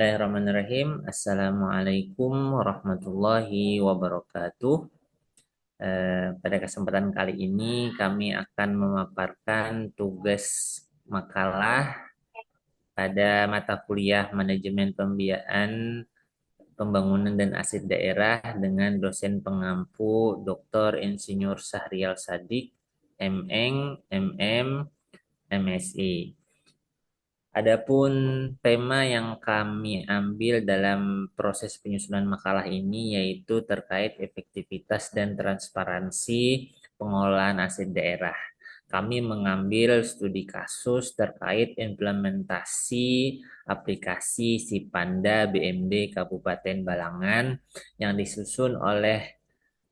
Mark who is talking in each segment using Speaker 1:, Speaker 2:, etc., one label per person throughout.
Speaker 1: Bismillahirrahmanirrahim. Assalamualaikum warahmatullahi wabarakatuh. Pada kesempatan kali ini kami akan memaparkan tugas makalah pada mata kuliah Manajemen Pembiayaan Pembangunan dan Aset Daerah dengan dosen pengampu Dr. Insinyur Syahrial Sadiq, M.Eng, MM, MSI. Adapun tema yang kami ambil dalam proses penyusunan makalah ini yaitu terkait efektivitas dan transparansi pengelolaan aset daerah. Kami mengambil studi kasus terkait implementasi aplikasi Sipanda BMD Kabupaten Balangan yang disusun oleh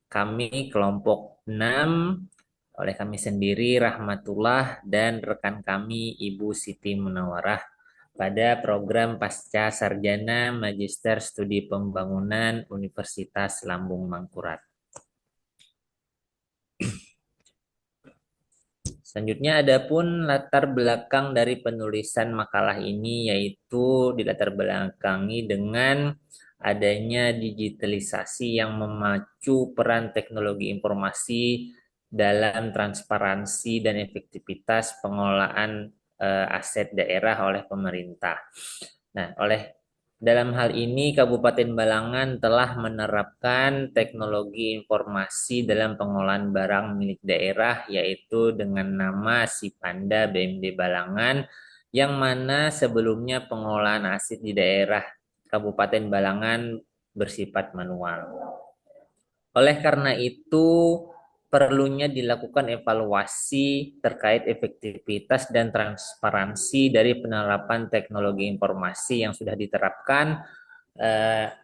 Speaker 1: kami kelompok 6 oleh kami sendiri Rahmatullah dan rekan kami Ibu Siti Munawarah pada program Pasca Sarjana Magister Studi Pembangunan Universitas Lambung Mangkurat. Selanjutnya adapun latar belakang dari penulisan makalah ini yaitu dilatar belakangi dengan adanya digitalisasi yang memacu peran teknologi informasi dalam transparansi dan efektivitas pengelolaan aset daerah oleh pemerintah. Nah, dalam hal ini Kabupaten Balangan telah menerapkan teknologi informasi dalam pengelolaan barang milik daerah yaitu dengan nama Sipanda BMD Balangan yang mana sebelumnya pengelolaan aset di daerah Kabupaten Balangan bersifat manual. Oleh karena itu, perlunya dilakukan evaluasi terkait efektivitas dan transparansi dari penerapan teknologi informasi yang sudah diterapkan,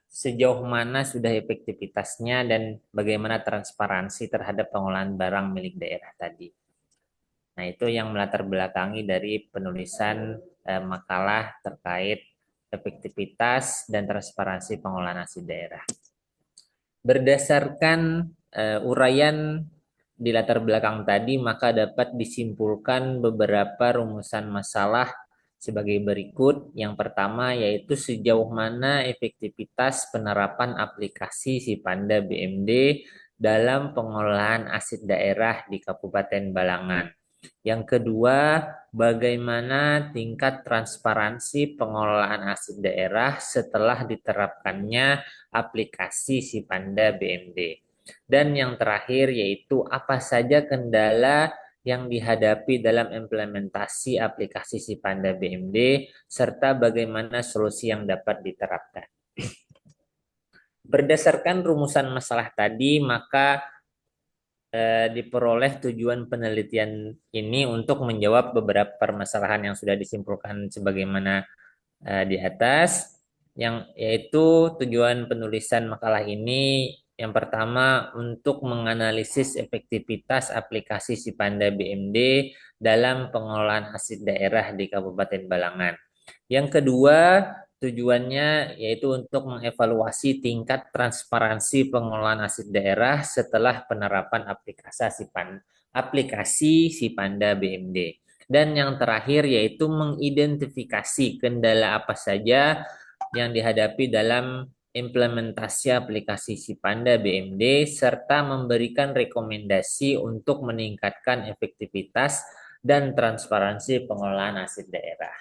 Speaker 1: sejauh mana sudah efektivitasnya dan bagaimana transparansi terhadap pengelolaan barang milik daerah tadi. Nah, itu yang melatar belakangi dari penulisan makalah terkait efektivitas dan transparansi pengelolaan aset daerah. Berdasarkan uraian di latar belakang tadi, maka dapat disimpulkan beberapa rumusan masalah sebagai berikut. Yang pertama yaitu sejauh mana efektivitas penerapan aplikasi Sipanda BMD dalam pengelolaan aset daerah di Kabupaten Balangan. Yang kedua, bagaimana tingkat transparansi pengelolaan aset daerah setelah diterapkannya aplikasi Sipanda BMD. Dan yang terakhir yaitu apa saja kendala yang dihadapi dalam implementasi aplikasi Sipanda BMD serta bagaimana solusi yang dapat diterapkan. Berdasarkan rumusan masalah tadi, maka diperoleh tujuan penelitian ini untuk menjawab beberapa permasalahan yang sudah disimpulkan sebagaimana di atas, yang yaitu tujuan penulisan makalah ini yang pertama untuk menganalisis efektivitas aplikasi Sipanda BMD dalam pengelolaan aset daerah di Kabupaten Balangan. Yang kedua, tujuannya yaitu untuk mengevaluasi tingkat transparansi pengelolaan aset daerah setelah penerapan aplikasi Sipanda BMD. Dan yang terakhir yaitu mengidentifikasi kendala apa saja yang dihadapi dalam implementasi aplikasi Sipanda BMD serta memberikan rekomendasi untuk meningkatkan efektivitas dan transparansi pengelolaan aset daerah.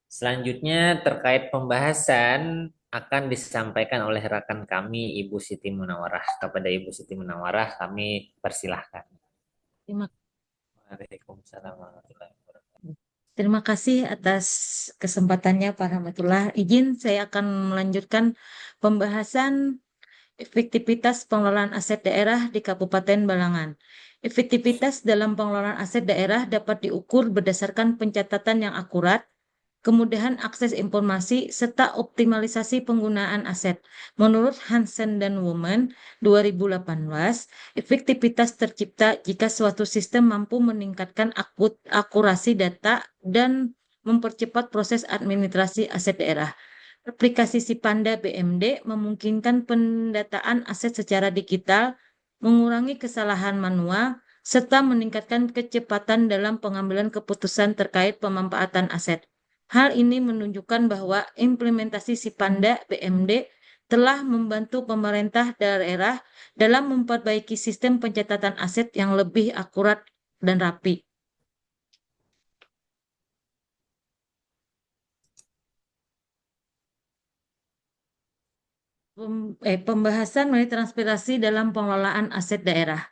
Speaker 1: Selanjutnya terkait pembahasan akan disampaikan oleh rekan kami Ibu Siti Munawarah. Kepada Ibu Siti Munawarah kami persilahkan. Waalaikumsalam warahmatullahi wabarakatuh.
Speaker 2: Terima kasih atas kesempatannya Pak Rahmatullah. Izin saya akan melanjutkan pembahasan efektivitas pengelolaan aset daerah di Kabupaten Balangan. Efektivitas dalam pengelolaan aset daerah dapat diukur berdasarkan pencatatan yang akurat, kemudahan akses informasi, serta optimalisasi penggunaan aset. Menurut Hansen dan Women 2018, efektivitas tercipta jika suatu sistem mampu meningkatkan akurasi data dan mempercepat proses administrasi aset daerah. Aplikasi Sipanda BMD memungkinkan pendataan aset secara digital, mengurangi kesalahan manual, serta meningkatkan kecepatan dalam pengambilan keputusan terkait pemanfaatan aset. Hal ini menunjukkan bahwa implementasi Sipanda BMD telah membantu pemerintah daerah dalam memperbaiki sistem pencatatan aset yang lebih akurat dan rapi. Pembahasan mengenai transparansi dalam pengelolaan aset daerah.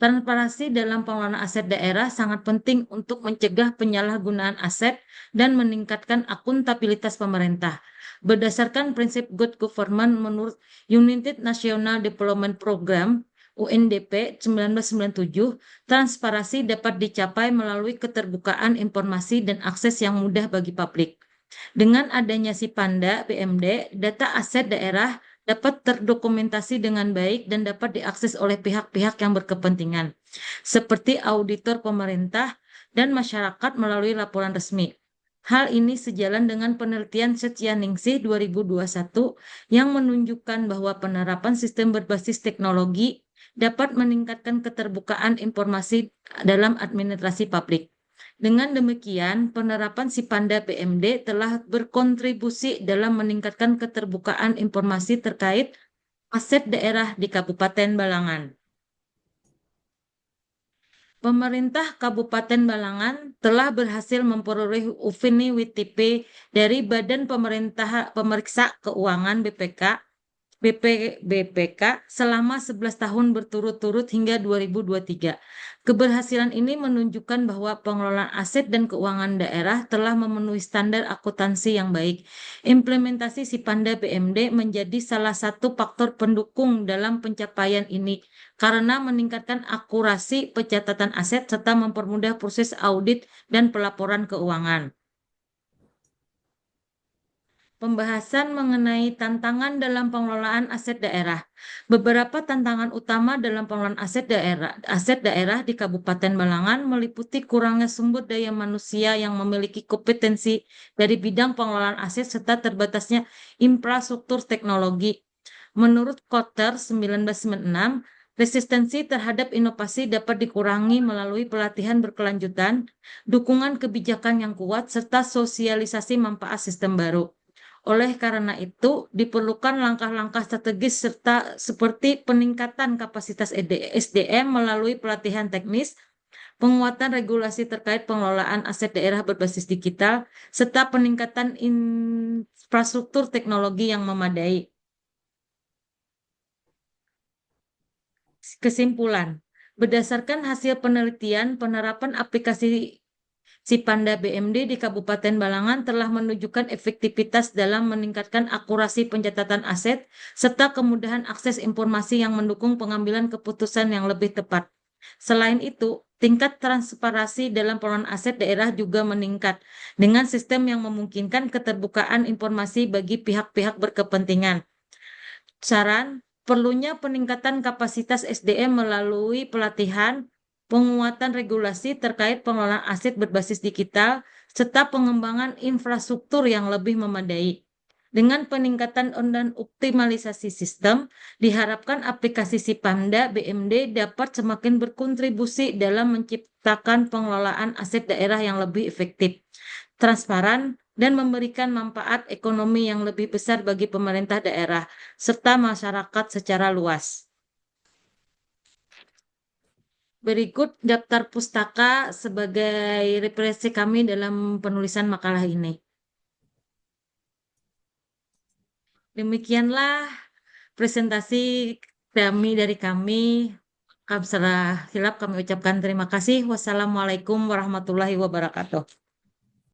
Speaker 2: Transparansi dalam pengelolaan aset daerah sangat penting untuk mencegah penyalahgunaan aset dan meningkatkan akuntabilitas pemerintah. Berdasarkan prinsip good government menurut United National Development Program UNDP 1997, transparansi dapat dicapai melalui keterbukaan informasi dan akses yang mudah bagi publik. Dengan adanya Sipanda BMD, data aset daerah dapat terdokumentasi dengan baik dan dapat diakses oleh pihak-pihak yang berkepentingan, seperti auditor pemerintah dan masyarakat melalui laporan resmi. Hal ini sejalan dengan penelitian Setyaningsih 2021 yang menunjukkan bahwa penerapan sistem berbasis teknologi dapat meningkatkan keterbukaan informasi dalam administrasi publik. Dengan demikian, penerapan Sipanda BMD telah berkontribusi dalam meningkatkan keterbukaan informasi terkait aset daerah di Kabupaten Balangan. Pemerintah Kabupaten Balangan telah berhasil memperoleh opini WTP dari Badan Pemeriksa Keuangan BPK selama 11 tahun berturut-turut hingga 2023. Keberhasilan ini menunjukkan bahwa pengelolaan aset dan keuangan daerah telah memenuhi standar akuntansi yang baik. Implementasi Sipanda BMD menjadi salah satu faktor pendukung dalam pencapaian ini karena meningkatkan akurasi pencatatan aset serta mempermudah proses audit dan pelaporan keuangan. Pembahasan mengenai tantangan dalam pengelolaan aset daerah. Beberapa tantangan utama dalam pengelolaan aset daerah di Kabupaten Balangan meliputi kurangnya sumber daya manusia yang memiliki kompetensi dari bidang pengelolaan aset serta terbatasnya infrastruktur teknologi. Menurut Kotter 1996, resistensi terhadap inovasi dapat dikurangi melalui pelatihan berkelanjutan, dukungan kebijakan yang kuat, serta sosialisasi manfaat sistem baru. Oleh karena itu, diperlukan langkah-langkah strategis serta seperti peningkatan kapasitas SDM melalui pelatihan teknis, penguatan regulasi terkait pengelolaan aset daerah berbasis digital, serta peningkatan infrastruktur teknologi yang memadai. Kesimpulan, berdasarkan hasil penelitian, penerapan aplikasi Sipanda BMD di Kabupaten Balangan telah menunjukkan efektivitas dalam meningkatkan akurasi pencatatan aset serta kemudahan akses informasi yang mendukung pengambilan keputusan yang lebih tepat. Selain itu, tingkat transparansi dalam pengelolaan aset daerah juga meningkat dengan sistem yang memungkinkan keterbukaan informasi bagi pihak-pihak berkepentingan. Saran, perlunya peningkatan kapasitas SDM melalui pelatihan, penguatan regulasi terkait pengelolaan aset berbasis digital, serta pengembangan infrastruktur yang lebih memadai. Dengan peningkatan dan optimalisasi sistem, diharapkan aplikasi Sipanda BMD dapat semakin berkontribusi dalam menciptakan pengelolaan aset daerah yang lebih efektif, transparan, dan memberikan manfaat ekonomi yang lebih besar bagi pemerintah daerah serta masyarakat secara luas. Berikut daftar pustaka sebagai referensi kami dalam penulisan makalah ini. Demikianlah presentasi dari kami. Secara hilap kami ucapkan terima kasih. Wassalamualaikum warahmatullahi wabarakatuh.